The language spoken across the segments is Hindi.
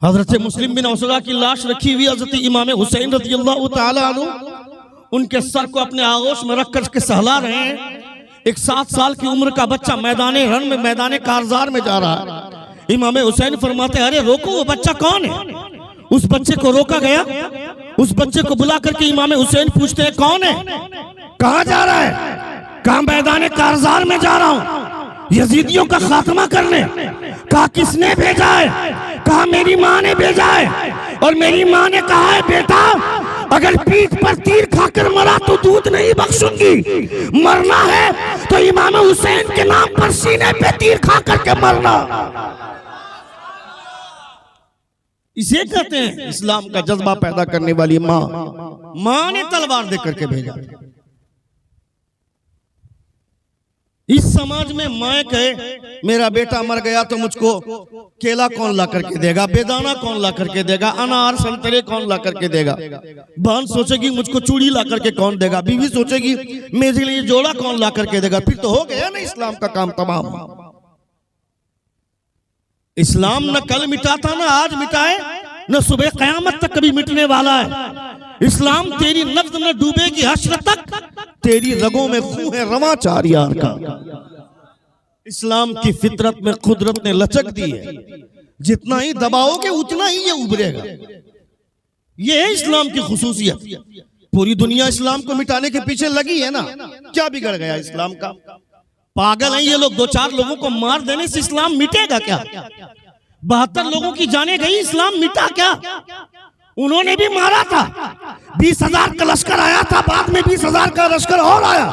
हजरत मुस्लिम बिन औसरा की लाश रखी हुई हजरत इमाम हुसैन रज़ियल्लाहु ताला अन्हु उनके सर को अपने आगोश में रख कर के सहला रहे हैं। एक 7 साल की उम्र का बच्चा मैदान रन में मैदान कारजार में जा रहा है। इमाम हुसैन फरमाते अरे रोको, वो बच्चा कौन है? उस बच्चे को रोका गया। उस बच्चे को बुला करके इमाम हुसैन पूछते हैं कौन है, कहाँ जा रहा है? कहाँ? मैदान कारजार में जा रहा हूँ यजीदियों का खात्मा करने। कहा किसने भेजा है? कहा मेरी माँ ने भेजा है। और मेरी माँ ने कहा है बेटा अगर पीठ पर तीर खाकर मरा तो दूध नहीं बख्शूंगी, मरना है तो इमाम हुसैन के नाम पर सीने पे तीर खा करके मरना। इसे कहते हैं इस्लाम का जज्बा पैदा करने वाली माँ। माँ ने तलवार दे करके भेजा। इस समाज में माँ कहे मेरा बेटा मर गया तो मुझको केला कौन ला करके देगा, बेदाना कौन ला करके देगा, अनार संतरे कौन ला करके देगा। बहन सोचेगी मुझको चूड़ी ला करके कौन देगा, बीवी सोचेगी मेरे लिए जोड़ा कौन ला करके देगा। फिर तो हो गया ना इस्लाम का काम तमाम। इस्लाम न कल मिटा था ना आज मिटाए, न सुबह कयामत तक कभी मिटने वाला है। इस्लाम तेरी नफ्स न डूबेगी हश्र तक, तेरी रगों में खून है रवा 4 यार का। इस्लाम की फितरत में कुदरत ने लचक दी है, जितना ही दबाओगे उतना ही ये उभरेगा। ये है इस्लाम की खुसूसियत। पूरी दुनिया इस्लाम को मिटाने के पीछे लगी है ना। क्या बिगड़ गया इस्लाम का? पागल हैं ये लोग। 2-4 लोगों को मार देने से इस्लाम मिटेगा क्या? 72 लोगों की जाने गई, इस्लाम मिटा क्या? उन्होंने भी मारा था। 20,000 का लश्कर आया था, बाद में 20,000 का लश्कर और आया।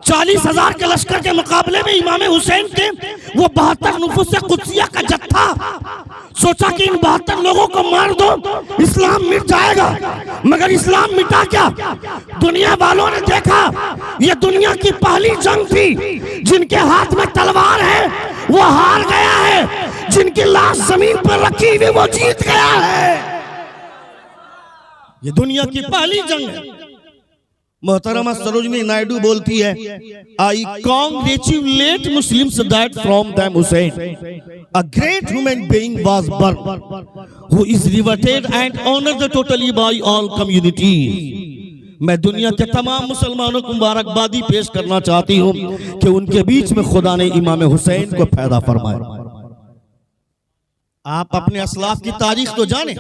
40,000 के लश्कर के मुकाबले में इमाम हुसैन के वो 72 नुफूस कुदसिया का जत्था सोचा कि इन 72 लोगों को मार दो इस्लाम मिट जाएगा। मगर इस्लाम मिटा क्या? दुनिया वालों ने देखा ये दुनिया की पहली जंग थी। जिनके हाथ में तलवार है वो हार गया है, जिनकी लाश जमीन पर रखी हुई वो जीत गया है। ये दुनिया की पहली जंग है। मोहतरमा सरोजनी नायडू बोलती है I congratulate Muslims that from them Hussain a great human being was born who is reverted and honoured totally by all community. मैं दुनिया के तमाम मुसलमानों को मुबारकबादी पेश करना चाहती हूँ कि उनके बीच में खुदा ने इमाम हुसैन को पैदा फरमाया। आप अपने असलाफ की तारीख तो जाने।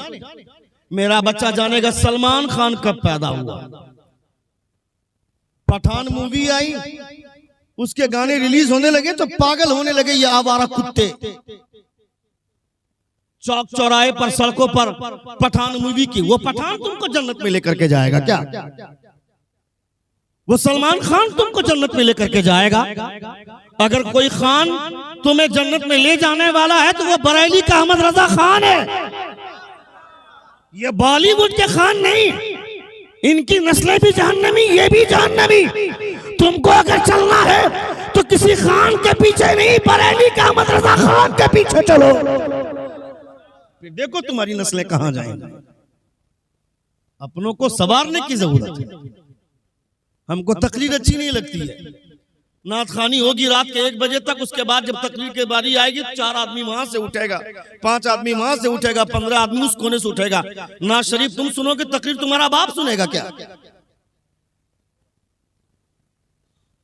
मेरा बच्चा जानेगा सलमान खान कब पैदा हुआ। पठान मूवी आई, उसके गाने रिलीज होने लगे तो पागल होने लगे ये आवारा कुत्ते। चौक चौराहे पर सड़कों पर पठान मूवी की। वो पठान तुमको जन्नत में लेकर के जाएगा क्या? वो सलमान खान तुमको जन्नत में लेकर के जाएगा? अगर कोई खान तुम्हें जन्नत में ले जाने वाला है तो वो बरेली का अहमद रजा खान है। ये बॉलीवुड के खान नहीं। इनकी नस्लें भी जहन्नमी, ये भी जहन्नमी। तुमको अगर चलना है तो किसी खान के पीछे नहीं, बरेली का अहमद रजा खान के पीछे चलो। फिर देखो तुम्हारी नस्लें कहां जाएंगी। अपनों को संवारने की जरूरत है। हमको तकरीर अच्छी नहीं लगती है। नात खानी होगी रात के 1 बजे तक, उसके बाद जब तकरीर की बारी आएगी 4 आदमी वहां से उठेगा, 5 आदमी वहां से उठेगा, 15 आदमी उस कोने से उठेगा। नात शरीफ तुम सुनोगे, तकरीर तुम्हारा बाप सुनेगा क्या?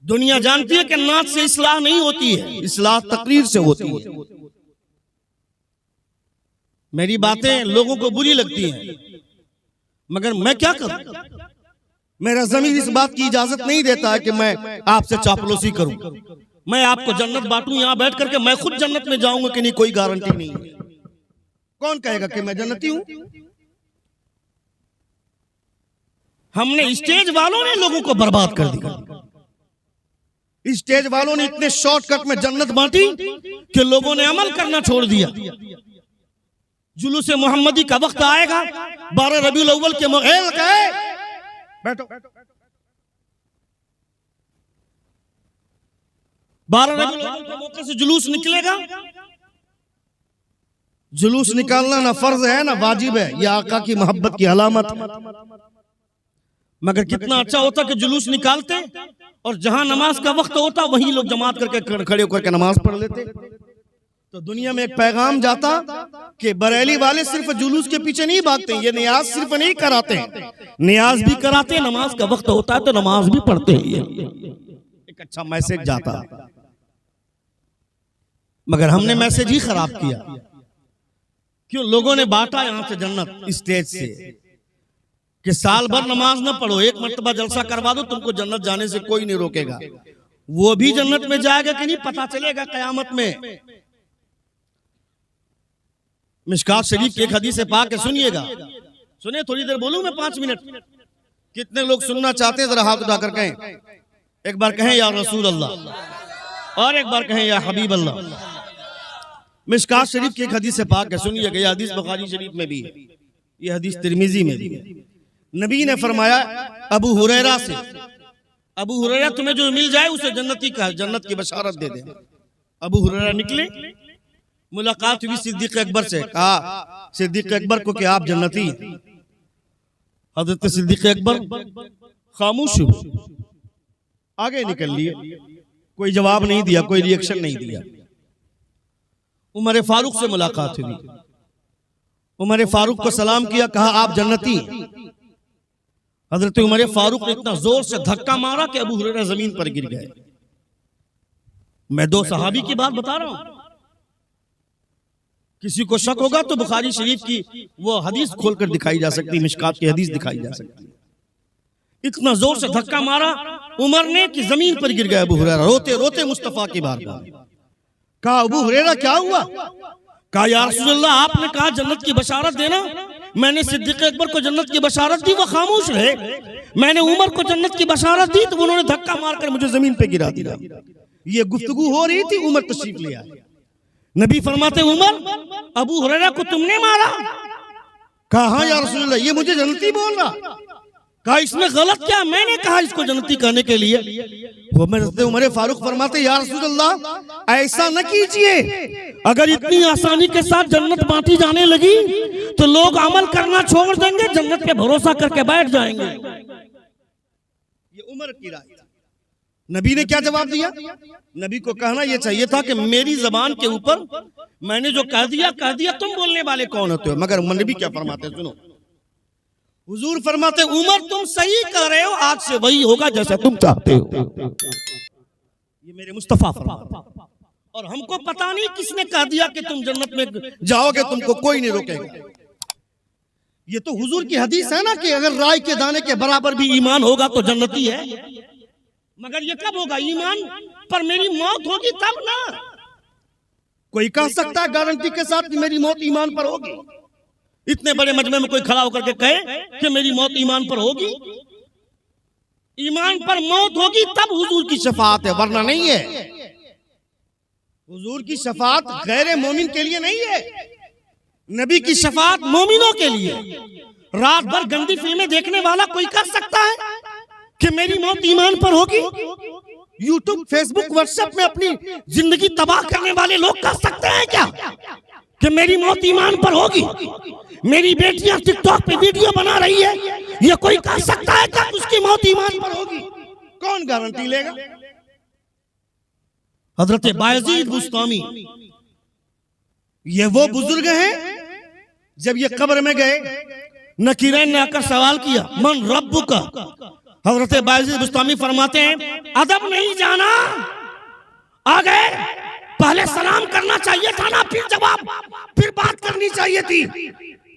दुनिया जानती है कि नात से इस्लाह नहीं होती है, इस्लाह तकरीर से होती है। मेरी बातें लोगों को बुरी लगती हैं, मगर मैं क्या करूं? मेरा ज़मीर इस बात की इजाजत नहीं देता है कि मैं आपसे चापलूसी करूं। मैं आपको जन्नत बांटूं यहां बैठ करके। मैं खुद जन्नत में जाऊंगा कि नहीं कोई गारंटी नहीं है। कौन कहेगा कि मैं जन्नती हूं? हमने स्टेज वालों ने लोगों को बर्बाद कर दिया। स्टेज वालों ने इतने शॉर्टकट में जन्नत बांटी कि लोगों ने अमल करना छोड़ दिया। जुलूस मोहम्मदी का वक्त आएगा 12 रबीउल अव्वल के बैठो 12 रबीउल अव्वल के मौके से जुलूस निकलेगा। जुलूस निकालना ना फर्ज है ना वाजिब है, यह आका की मोहब्बत की अलामत है। मगर कितना अच्छा होता कि जुलूस निकालते और जहां नमाज का वक्त होता वहीं लोग जमात करके खड़े होकर के नमाज पढ़ लेते। तो दुनिया में एक पैगाम जाता कि बरेली वाले सिर्फ जुलूस के पीछे नहीं भागते, ये नियाज सिर्फ नहीं कराते हैं, नियाज भी कराते हैं, नमाज का वक्त होता है तो नमाज भी पढ़ते हैं। एक अच्छा मैसेज जाता, मगर हमने मैसेज ही खराब किया। क्यों? लोगों ने बांटा यहां से जन्नत स्टेज से कि साल भर नमाज ना पढ़ो, एक मर्तबा जलसा करवा दो, तुमको जन्नत जाने से कोई नहीं रोकेगा। वो भी जन्नत में जाएगा कि नहीं पता चलेगा कयामत में। मिशकात शरीफ की एक हदीस पाक है, सुनिएगा। सुने, थोड़ी देर बोलूं मैं, 5 मिनट। कितने लोग सुनना चाहते हैं? जरा हाथ उठाकर कहें, एक बार कहें या रसूल अल्लाह, और एक बार कहें या हबीब अल्लाह। मिशकात शरीफ की एक हदीस पाक है, सुनिएगा। यह हदीस बुखारी शरीफ में भी है, यह हदीस तिरमिजी में भी है। नबी ने फरमाया अबू हुरैरा से, अबू हुरैरा तुम्हें जो मिल जाए उसे जन्नती का जन्नत की बशारत दे दे। अबू हुरैरा निकले, मुलाकात हुई सिद्दीक अकबर से। कहा सिद्दीक अकबर को कि आप जन्नती। हजरत सिद्दीक अकबर खामोश हुए, आगे निकल लिए, कोई जवाब नहीं दिया, कोई रिएक्शन नहीं दिया। उमर फारूक से मुलाकात हुई, उमर फारूक को सलाम किया, कहा आप जन्नती। हजरत उमर फारूक ने इतना जोर से धक्का मारा कि अबू हुरैरा जमीन पर गिर गए। मैं 2 सहाबी की बात बता रहा हूं। किसी को शक होगा तो बुखारी शरीफ की वो हदीस खोलकर दिखाई जा सकती है, मिशकात की हदीस दिखाई जा सकती है। इतना जोर से धक्का मारा उमर ने कि जमीन पर गिर गया अबू हुरैरा, रोते रोते मुस्तफा की बारगाह में। कहा अबू हुरैरा क्या हुआ? कहा या रसूलल्लाह, आपने कहा जन्नत की बशारत देना, मैंने सिद्दीक अकबर को जन्नत की बशारत दी, वो खामोश रहे। मैंने उमर को जन्नत की बशारत दी तो उन्होंने धक्का मारकर मुझे जमीन पे गिरा दिया। ये गुफ्तगू हो रही थी, उमर तशरीफ ले आए। नबी फरमाते उमर अबू हुरैरा को तुमने मारा? कहा हाँ या रसूलल्लाह, ये मुझे जन्नती बोल रहा। कहा इसमें गलत क्या? मैंने कहा इसको जन्नती कहने के लिए। वो उमर फारूक फरमाते या रसूलल्लाह ऐसा न कीजिए, अगर इतनी आसानी के साथ जन्नत बांटी जाने लगी तो लोग अमल करना छोड़ देंगे, जन्नत पे भरोसा करके बैठ जाएंगे। ये उमर की राय। नबी ने क्या जवाब दिया? नबी को कहना यह चाहिए था कि मेरी जबान के ऊपर मैंने जो कह दिया, तुम बोलने वाले कौन होते हो? मगर नबी क्या फरमाते, सुनो। हुजूर फरमाते उमर तुम सही कह रहे हो, आज से वही होगा जैसा तुम चाहते हो। ये मेरे मुस्तफा फरमाते, और हमको पता नहीं किसने कह दिया कि तुम जन्नत में जाओगे, तुमको कोई नहीं रोकेगा। ये तो हुजूर की हदीस है ना कि अगर राय के दाने के बराबर भी ईमान होगा तो जन्नती है। मगर ये कब होगा? ईमान पर मेरी मौत होगी तब ना। कोई कह सकता है गारंटी के साथ कि मेरी मौत ईमान पर होगी? इतने बड़े मजमे में कोई खड़ा होकर के कहे कि मेरी मौत ईमान पर होगी? ईमान पर मौत होगी तब हुजूर की शफाअत है, वरना नहीं है। हुजूर की शफाअत गैर मोमिन के लिए नहीं है, नबी की शफाअत मोमिनों के लिए। रात भर गंदी फिल्में देखने वाला कोई कर सकता है कि मेरी मौत ईमान पर होगी? यूट्यूब, फेसबुक, व्हाट्सएप में अपनी जिंदगी तबाह करने वाले लोग कर सकते हैं क्या कि मेरी मौत ईमान पर होगी? मेरी बेटियां टिकटॉक पे वीडियो बना रही है, ये कोई कह सकता है क्या उसकी मौत ईमान पर होगी? कौन गारंटी लेगा? हजरत बायजीद बुस्तामी, ये वो बुजुर्ग हैं जब ये कब्र में गए, नकीरैन ने आकर सवाल किया मन रब्बुका। हजरत बायजीद बुस्तामी फरमाते हैं अदब नहीं जाना, आ गए, पहले सलाम करना चाहिए था ना, फिर जवाब, फिर बात करनी चाहिए थी।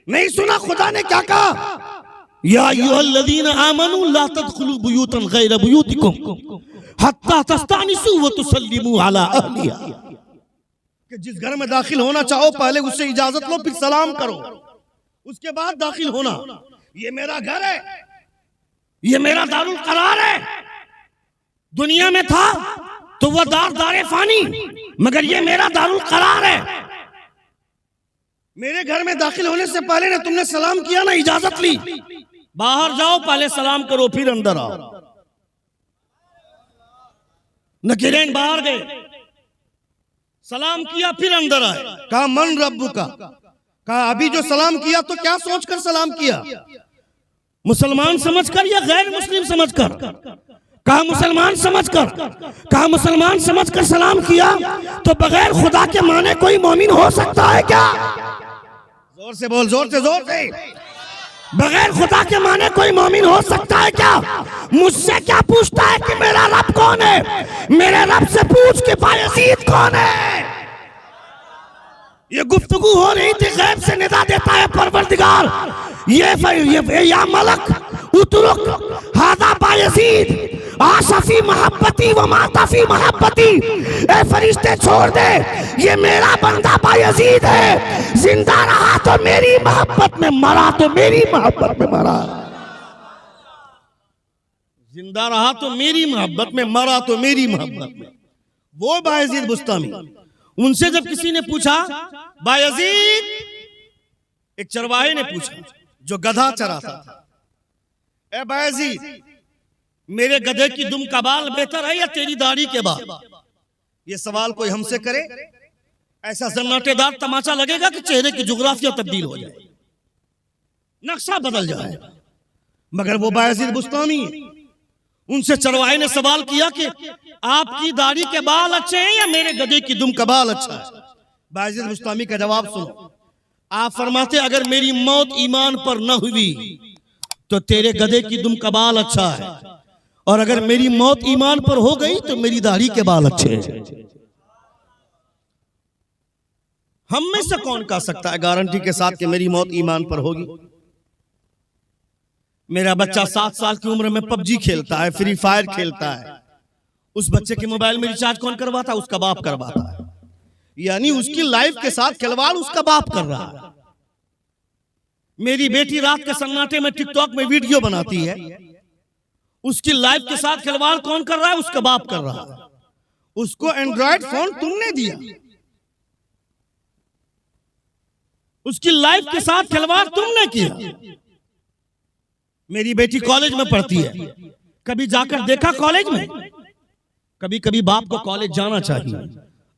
नहीं सुना खुदा ने क्या कहा? या अय्युहल्लज़ीना आमनू ला तदखुलू बुयूतन गैर बुयूतिकुम हत्ता तस्तानिसू व तुसल्लिमू अला अहलिहा। कि जिस घर में दाखिल होना चाहो पहले उससे इजाजत लो, फिर सलाम करो, उसके बाद दाखिल होना। ये मेरा घर है, ये मेरा दारुल करार है। दुनिया में था तो वह दारे फानी, मगर ये मेरा दारुल करार है। मेरे घर में दाखिल होने से पहले ने तुमने सलाम किया ना, इजाजत ली। बाहर जाओ, पहले सलाम करो, फिर अंदर आओ। नकीरैन बाहर गए, सलाम किया, फिर अंदर आए। कहा मन रब्बू का। कहा अभी जो सलाम किया तो क्या सोचकर सलाम किया? मुसलमान समझकर या गैर मुस्लिम समझकर? कहा मुसलमान समझकर, कहा मुसलमान समझकर सलाम किया तो बगैर खुदा के माने कोई मोमिन हो सकता है क्या? जोर से बोल, जोर से, जोर से। बगैर खुदा के माने कोई मोमिन हो सकता है क्या? मुझसे क्या पूछता है कि मेरा रब कौन है? मेरे रब से पूछ के बायजीद कौन है। ये गुफ्तगू हो रही थी, गैब से निदा देता है परवरदिगार, ये या मलक उतरुक हादा बायजीद आशफी मोहब्बती व माताफी मोहब्बती, ए फरिश्ते छोड़ दे, ये मेरा बंदा बायजीद है, जिंदा रहा तो मेरी मोहब्बत में, मरा तो मेरी मोहब्बत में मरा। जिंदा रहा तो मेरी मोहब्बत में, मरा तो मेरी मोहब्बत में। वो बायजीद बुस्तामी, उनसे जब किसी ने पूछा बायजीद, एक चरवाहे ने पूछा जो गधा चराता था, ए बायजीद मेरे गधे की दुम का बाल बेहतर है या तेरी दाढ़ी के बाल? ये सवाल कोई हमसे करे, ऐसा सन्नाटेदार तमाचा लगेगा कि चेहरे की जुगराफिया तब्दील हो जाए, नक्शा बदल जाए। मगर वो बायजीद बुस्तामी, उनसे चरवाहे ने सवाल किया कि आपकी दाढ़ी के बाल अच्छे हैं या मेरे गधे की दुम का बाल अच्छा है? बायजीद बुस्तामी का जवाब सुनो। आप फरमाते अगर मेरी मौत ईमान पर न हुई तो तेरे गधे की दुम का बाल अच्छा है, और अगर मेरी मौत ईमान पर हो गई तो मेरी दाढ़ी के बाल अच्छे हैं। हम में से कौन कह सकता है गारंटी के साथ कि मेरी मौत ईमान पर होगी? मेरा बच्चा 7 साल की उम्र में पबजी खेलता है, फ्री फायर खेलता है, उस बच्चे के मोबाइल में रिचार्ज कौन करवाता है? उसका बाप करवाता है। यानी उसकी लाइफ के साथ खिलवाड़ उसका बाप कर रहा है। मेरी बेटी रात के सन्नाटे में टिकटॉक में वीडियो बनाती है, उसकी लाइफ के साथ खिलवाड़ कौन कर रहा है? उसका बाप कर रहा है। उसको एंड्रॉयड फोन तुमने दिया, उसकी लाइफ के साथ खिलवाड़ तुमने किया। मेरी बेटी कॉलेज में पढ़ती है, कभी जाकर देखा कॉलेज में? कभी कभी बाप को कॉलेज जाना चाहिए,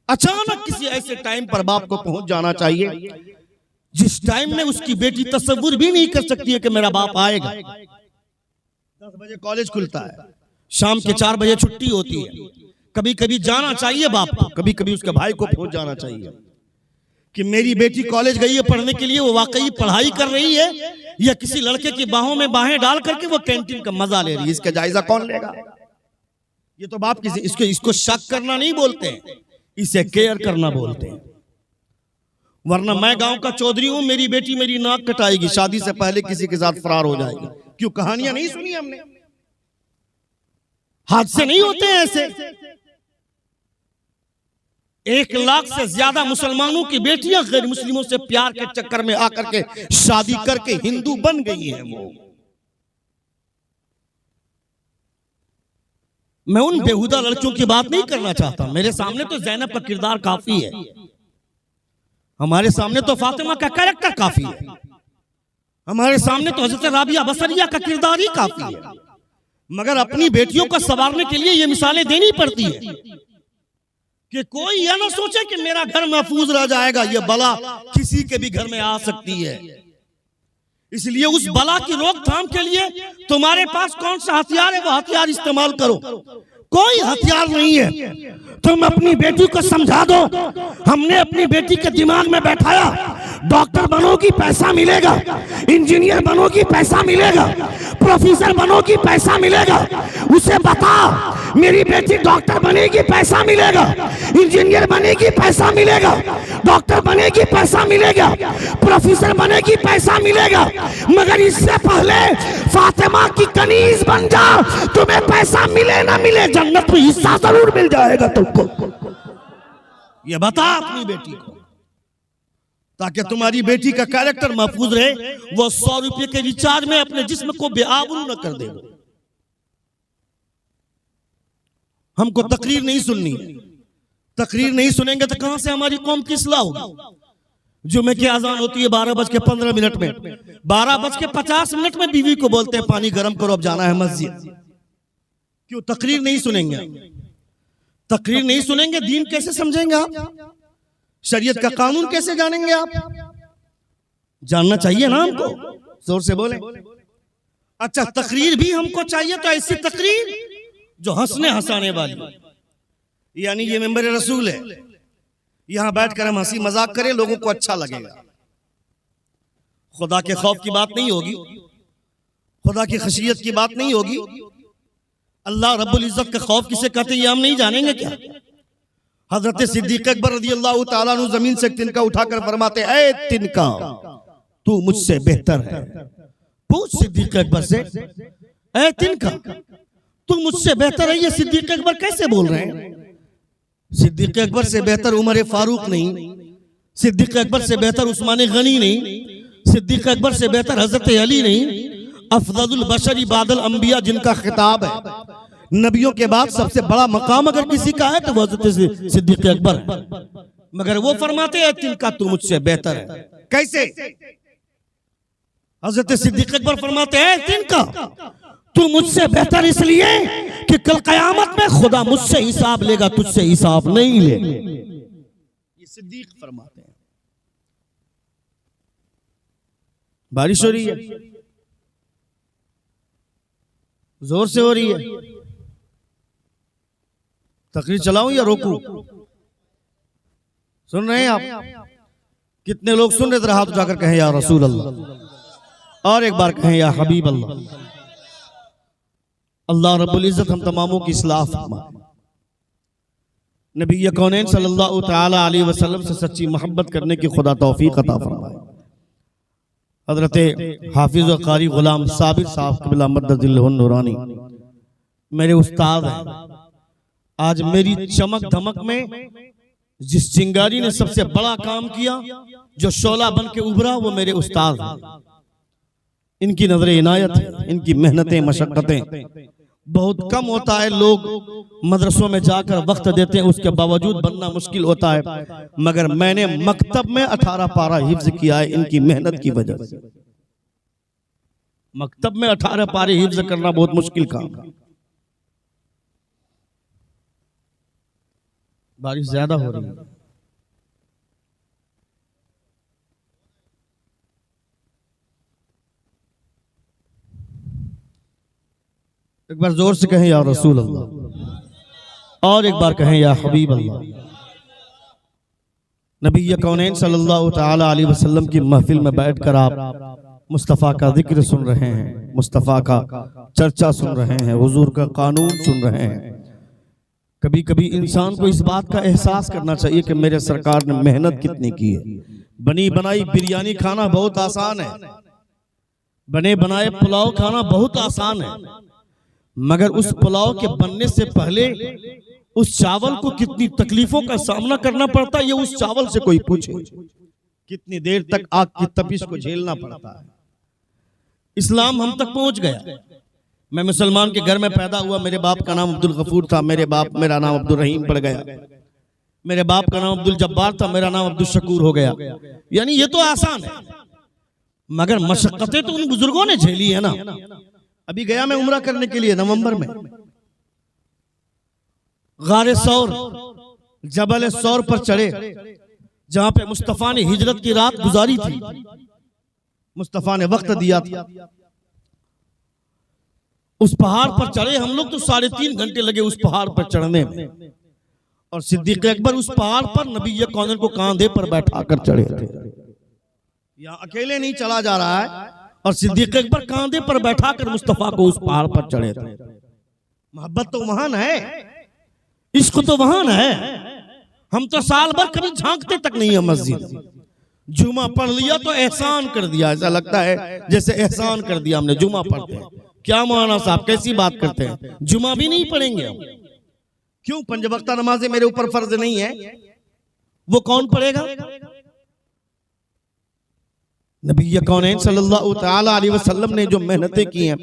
अचानक किसी ऐसे टाइम पर बाप को पहुंच जाना चाहिए जिस टाइम में उसकी बेटी तसव्वुर भी नहीं कर सकती है कि मेरा बाप आएगा। 10 बजे कॉलेज खुलता है, शाम के 4 बजे छुट्टी होती है। कभी कभी जाना चाहिए बाप को, कभी कभी उसके भाई को पहुंच जाना चाहिए कि मेरी बेटी कॉलेज गई है पढ़ने के लिए, वो वाकई पढ़ाई कर रही है या किसी लड़के की बाहों में बाहें डाल करके वो कैंटीन का मजा ले रही है, इसका जायजा कौन लेगा? ये तो बाप किसी इसको शक करना नहीं बोलते हैं, इसे केयर करना बोलते हैं। वरना मैं गांव का चौधरी हूं, मेरी बेटी मेरी नाक कटाएगी, शादी से पहले किसी के साथ फरार हो जाएगी। क्यों? कहानियां नहीं सुनी हमने? हादसे नहीं होते हैं ऐसे? 1 लाख से ज्यादा मुसलमानों की बेटियां गैर मुस्लिमों से प्यार के चक्कर में आकर के शादी करके हिंदू बन गई हैं। वो मैं उन बेहुदा लड़कियों की बात नहीं करना चाहता। मेरे सामने तो ज़ैनब का किरदार काफी है, हमारे सामने तो फातिमा का कैरेक्टर काफी है, हमारे सामने तो हजरत राबिया बसरिया का किरदार ही काफी है। मगर अपनी बेटियों को संवारने के लिए ये मिसालें देनी पड़ती है कि कोई यह ना सोचे कि मेरा घर महफूज रह जाएगा, यह बला किसी के भी घर में आ सकती है। इसलिए उस बला की रोकथाम के लिए तुम्हारे पास कौन सा हथियार है, वो हथियार इस्तेमाल करो। कोई हथियार नहीं है। तुम अपनी बेटी को समझा दो। हमने अपनी बेटी के दिमाग में बैठाया, डॉक्टर बनोगी पैसा मिलेगा, इंजीनियर बनोगी पैसा मिलेगा, प्रोफेसर बनोगी पैसा मिलेगा। उसे बता मेरी बेटी डॉक्टर बनेगी पैसा मिलेगा, इंजीनियर बनेगी पैसा मिलेगा, डॉक्टर बनेगी पैसा मिलेगा, प्रोफेसर बनेगी पैसा मिलेगा। मगर इससे पहले फातिमा की कनीज बन जा, तुम्हें पैसा मिले ना मिले जन्नत में हिस्सा जरूर मिल जाएगा तुमको। ये बता अपनी बेटी को, ताकि तुम्हारी बेटी का कैरेक्टर महफूज रहे, वो 100 रुपए के रिचार्ज में अपने जिस्म को बेआबरू न कर दे। हमको तकरीर नहीं सुननी, तकरीर नहीं सुनेंगे तो कहां से हमारी कौम की इस्लाह होगी। जुमे की अजान होती है 12:15 में, 12:50 में बीवी को बोलते हैं पानी गर्म करो, अब जाना है मस्जिद। क्यों? तकरीर नहीं सुनेंगे। तकरीर नहीं सुनेंगे, दीन कैसे समझेंगे आप? शरीयत का कानून कैसे जानेंगे आप? जानना चाहिए ना हमको, जोर से बोले। अच्छा, तकरीर भी हमको चाहिए तो ऐसी तकरीर जो हंसने हंसाने वाली, यानी ये मेंबर रसूल है, यहां बैठकर हम हंसी मजाक करें, लोगों को अच्छा लगेगा। खुदा के खौफ की बात नहीं होगी, खुदा की खशियत की बात नहीं होगी। अल्लाह रब्बुल इज्जत का खौफ किसे कहते हैं ये हम नहीं जानेंगे क्या? हजरत सिद्दीक अकबर रज़ियल्लाहु ताला अन्हु जमीन से तिनका उठाकर फरमाते, ऐ तिनका तू मुझसे बेहतर है। पूछ सिद्दीक अकबर से, ऐ तिनका तू मुझसे बेहतर है, ये सिद्दीक अकबर कैसे बोल रहे हैं? सिद्दीक अकबर से बेहतर उमर फारूक नहीं, सिद्दीक अकबर से बेहतर उस्मान गनी नहीं, सिद्दीक अकबर से बेहतर हजरत अली नहीं। अफजलुल बशरी बादल अंबिया जिनका खिताब है, नबियों के बाद सबसे बड़ा मकाम अगर किसी का है तो वो हजरत सिद्दीक अकबर है। मगर वो फरमाते हैं तिनका तू मुझसे बेहतर है। कैसे? हजरत सिद्दीक अकबर फरमाते हैं तिनका तू मुझसे बेहतर इसलिए कि कल कयामत में खुदा मुझसे हिसाब लेगा, तुझसे हिसाब नहीं लेगा। ये सिद्दीक फरमाते हैं। बारिश हो रही है, जोर से हो रही है, तकरीर चलाऊं या रोकूं? सुन रहे हैं आप? कितने लोग सुन रहे? जरा हाथ उठाकर कहें या रसूल अल्लाह, और एक बार कहें या हबीब अल्लाह। अल्लाह रब्बुल इज्जत हम तमामों की इस्लाह फरमाए। नबी कौनैन सल्लल्लाहु तआला अलैहि वसल्लम से सच्ची मोहब्बत करने की खुदा तौफीक अता फरमाए। हजरत हाफिज व कारी गुलाम साबिर साहब क़िबला मद्दजिल्लहुन नूरानी मेरे उस्ताद हैं। आज मेरी चमक धमक में जिस चिंगारी ने सबसे बड़ा काम किया, जो शोला बन के उभरा, वो मेरे उस्ताद हैं। इनकी नजर इनायत है, इनकी मेहनतें मशक्कतें। बहुत कम होता है लोग मदरसों में जाकर वक्त देते हैं, उसके बावजूद बनना मुश्किल होता है। मगर मैंने मकतब में 18 पारा हिफ्ज किया है इनकी मेहनत की वजह से। मकतब में 18 पारे हिफ्ज करना बहुत मुश्किल काम है। बारिश ज्यादा हो रही है, एक बार जोर से कहें या रसूल अल्लाह, और एक बार कहें या हबीब अल्लाह। नबी कौनैन सल्लल्लाहु तआला अलैहि वसल्लम की महफिल में बैठकर आप मुस्तफ़ा का जिक्र सुन रहे हैं, मुस्तफ़ा का चर्चा सुन रहे हैं, हुजूर का कानून सुन रहे हैं। कभी कभी इंसान को इस बात का एहसास करना चाहिए कि मेरे सरकार ने मेहनत कितनी की है। बनी बनाई बिरयानी खाना बहुत आसान है, बने बनाए पुलाव खाना बहुत आसान है, मगर उस पुलाव के बनने से पहले उस चावल को कितनी तकलीफों का सामना करना पड़ता है, ये उस चावल से कोई पूछे। कितनी देर तक आग की तपिश को झेलना पड़ता है। इस्लाम हम तक पहुंच गया। मैं मुसलमान के घर में पैदा हुआ, मेरे बाप का नाम अब्दुल गफूर था, मेरा नाम अब्दुल रहीम पड़ गया। मेरे बाप का नाम अब्दुल जब्बार था, मेरा नाम अब्दुल शकूर हो गया। यानी ये तो आसान है, मगर मशक्कतें तो उन बुजुर्गों ने झेली है ना। अभी गया मैं उम्रा करने के लिए नवंबर में, गारे सौर जबल सौर पर चढ़े, जहां पे मुस्तफा ने हिजरत की रात गुजारी थी, मुस्तफा ने वक्त दिया था। उस पहाड़ पर चढ़े हम लोग तो 3.5 घंटे लगे उस पहाड़ पर चढ़ने में। और सिद्दीक अकबर उस पहाड़ पर नबी कौनैन को कांधे पर बैठा कर चढ़े थे। यहाँ अकेले नहीं चला जा रहा है, और सिद्दीक अकबर कांधे पर बैठा कर मुस्तफा को उस पहाड़ पर चढ़े थे। मोहब्बत तो महान है, इश्क तो महान है। हम तो साल भर कभी झांकते तक नहीं है मस्जिद। जुमा पढ़ लिया तो एहसान कर दिया, ऐसा लगता है जैसे एहसान कर दिया हमने। जुमा पढ़ते हैं, क्या मौलाना साहब कैसी बात करते हैं, जुमा भी नहीं पढ़ेंगे हम। क्यों? 5 वक्त नमाजें मेरे ऊपर फर्ज नहीं है, वो कौन पढ़ेगा? नबी कौनैन सल्लल्लाहु तआला अलैहि वसल्लम ने जो मेहनतें की हैं,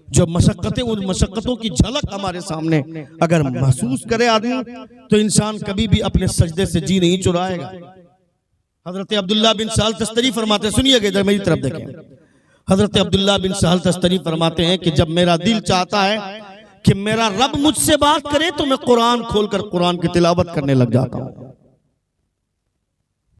जो मशक्कतें, उन मशक्कतों की झलक हमारे सामने अगर महसूस करे आदमी, तो इंसान कभी भी अपने सजदे से जी नहीं चुराएगा। हजरत अब्दुल्ला बिन सहल तस्तरी फरमाते हैं, सुनिएगा इधर मेरी तरफ देखें। हजरत अब्दुल्ला बिन सहल तस्तरी फरमाते हैं कि जब मेरा दिल चाहता है कि मेरा रब मुझसे बात करे तो मैं कुरान खोलकर कुरान की तिलावत करने लग जाता हूँ।